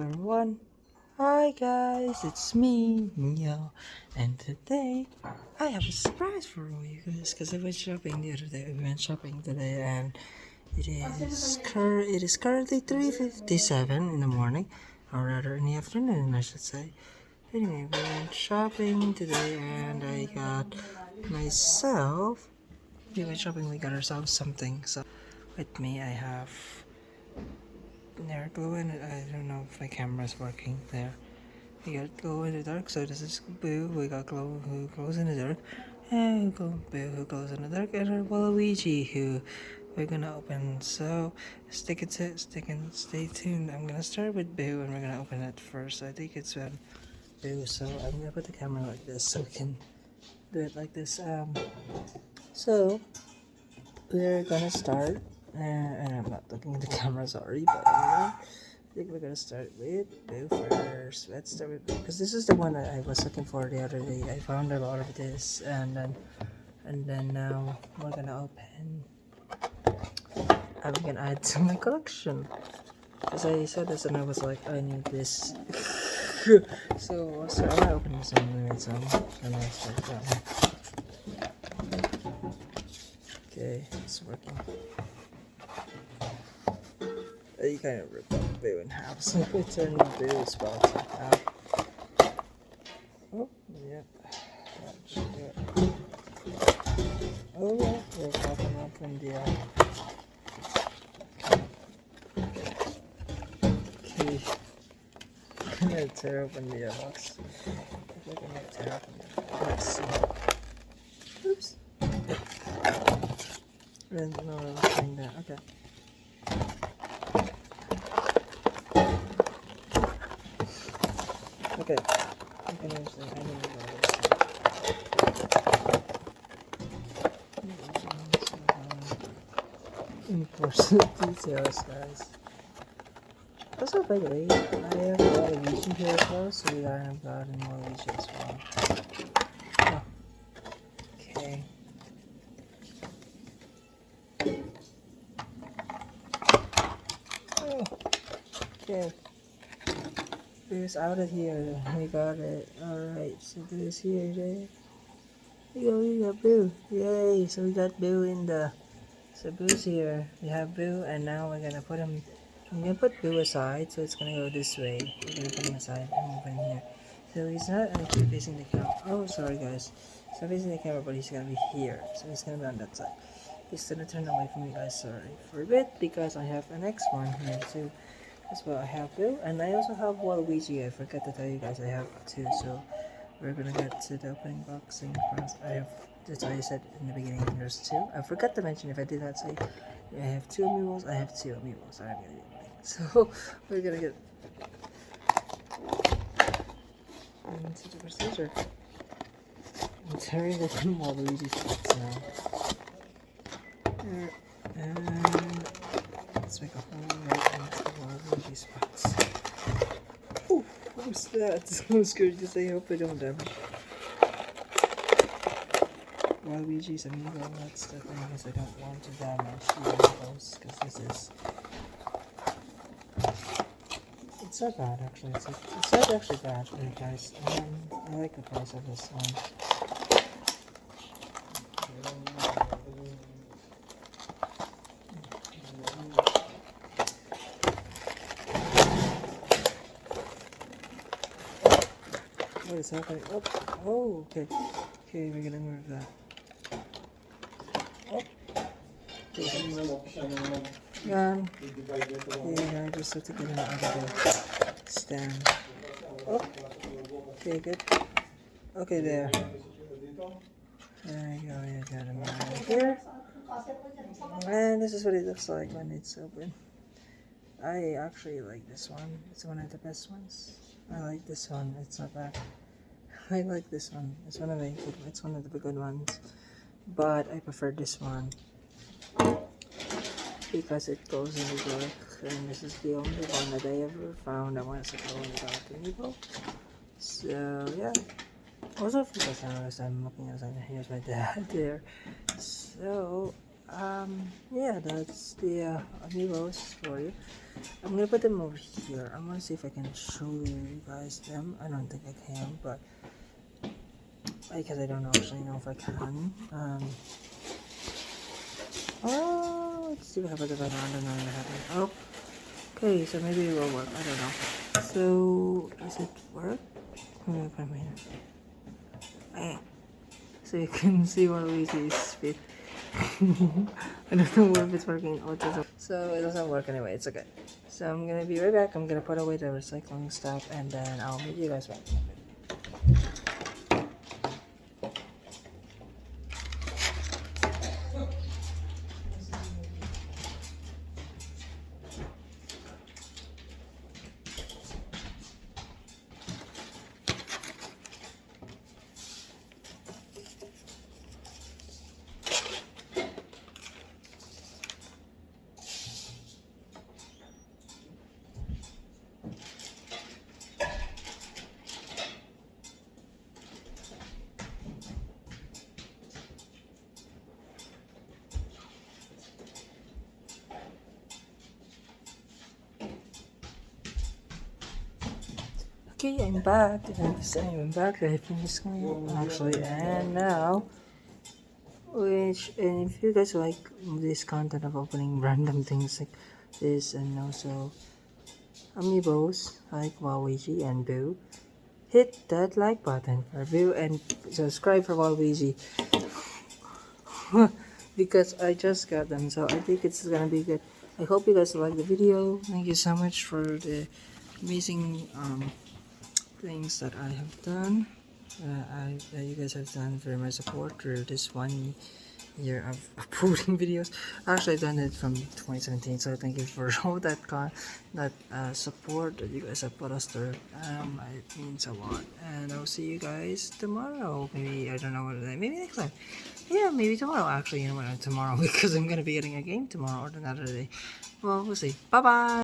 everyone. Hi guys, it's me, Mio, and today I have a surprise for all you guys because I went shopping the other day. We went shopping today, and it is currently 3:57 in the morning, or rather in the afternoon, I should say. Anyway, we went shopping today, and I got myself. We went shopping. We got ourselves something. So with me, I have. There, glow in it. I don't know if my camera's working there. We got glow in the dark, so this is Boo. We got glow who glows in the dark, and Boo who glows in the dark, and our Waluigi who we're gonna open. So stay tuned. I'm gonna start with Boo, and we're gonna open it first. I think it's Boo, so I'm gonna put the camera like this so we can do it like this. So we're gonna start. And I'm not looking at the camera, sorry, but anyway, I think we're gonna start with Boo first. Let's start with Boo because this is the one that I was looking for the other day. I found a lot of this, and then now we're gonna open. I'm gonna add to my collection because I saw this and I was like, I need this. So I'm gonna open this one. We made some. I'm gonna start that one. Okay, it's working. You kind of rip up Boo in half, so we turn Boo's box in half. Oh, yep. That should do it. Oh, yeah, we're popping open the okay. I'm gonna tear open the box. I'm gonna tear open the box. Let's see. Oops. I didn't know I was doing that. Okay. Okay, I can understand. I didn't know this. Important details, guys. Also, by the way, I have Waluigi here as well, so we gotta have God and Waluigi as well. Oh. Okay. Oh. Okay. Boo's out of here. We got it. Alright, so Boo's here. There we got Boo. Yay! So we got Boo in the. So Boo's here. We have Boo, and now we're gonna put him. I'm gonna put Boo aside, so it's gonna go this way. We're gonna put him aside and move in here. So he's not actually facing the camera. Oh, sorry guys. He's not facing the camera, but he's gonna be here. So he's gonna be on that side. He's gonna turn away from you guys. Sorry for a bit because I have an next one here too. As well, I have Boo, and I also have Waluigi. I forgot to tell you guys I have two, so we're gonna get to the opening boxing first. That's why I said in the beginning there's two. I forgot to mention, if I did not say, I have two amiibos. I have two amiibos. I'm gonna do it. So we're gonna get into the procedure. I'm tearing open Waluigi's box now. There, and let's make a hole right into the Waluigi's box. Oh, what's that? I'm scared to say, I hope I don't damage Waluigi's amiibo. That's the thing, is I don't want to damage the amiibos, because this is. It's not bad actually. It's not actually bad for you guys. I like the price of this one. What is happening? Oh, okay. Okay, we're gonna move that. Oh. Yan. Yeah, I just have to get it out of the stand. Oh. Okay, good. Okay, there. There you go. You got him right here. And this is what it looks like when it's open. I actually like this one. It's one of the best ones. I like this one. It's not bad. I like this one. It's one of the good ones. But I prefer this one because it goes in the dark, and this is the only one that I ever found that wants to go in the dark amiibo. So yeah. Also, if you guys notice, I'm looking outside. Here's my dad there. So Yeah, that's the amibos for you. I'm gonna put them over here. I'm gonna see if I can show you guys them. I don't think I can, but because I don't actually know if I can. Let's see what happens if I don't know what happens. Oh, okay, so maybe it will work. I don't know. So, does it work? Let me put them here. So you can see Waluigi's spit. I don't know if it's working or it doesn't. So it doesn't work anyway, it's okay. So I'm gonna be right back. I'm gonna put away the recycling stuff and then I'll meet you guys back. Okay, I'm back. I'm back. I finished school actually, and now, and if you guys like this content of opening random things like this, and also amibos like Waluigi and Boo, hit that like button for Boo and subscribe for Waluigi because I just got them, so I think it's gonna be good. I hope you guys like the video. Thank you so much for the amazing things that I have done. You guys have done for my support through this 1 year of uploading videos. Actually, I've done it from 2017, so thank you for all that support that you guys have put us through. It means a lot, and I'll see you guys tomorrow. Maybe I don't know what day. Maybe next time. Yeah, maybe tomorrow. Actually, you know what? Tomorrow because I'm gonna be getting a game tomorrow or another day. Well, we'll see. Bye bye.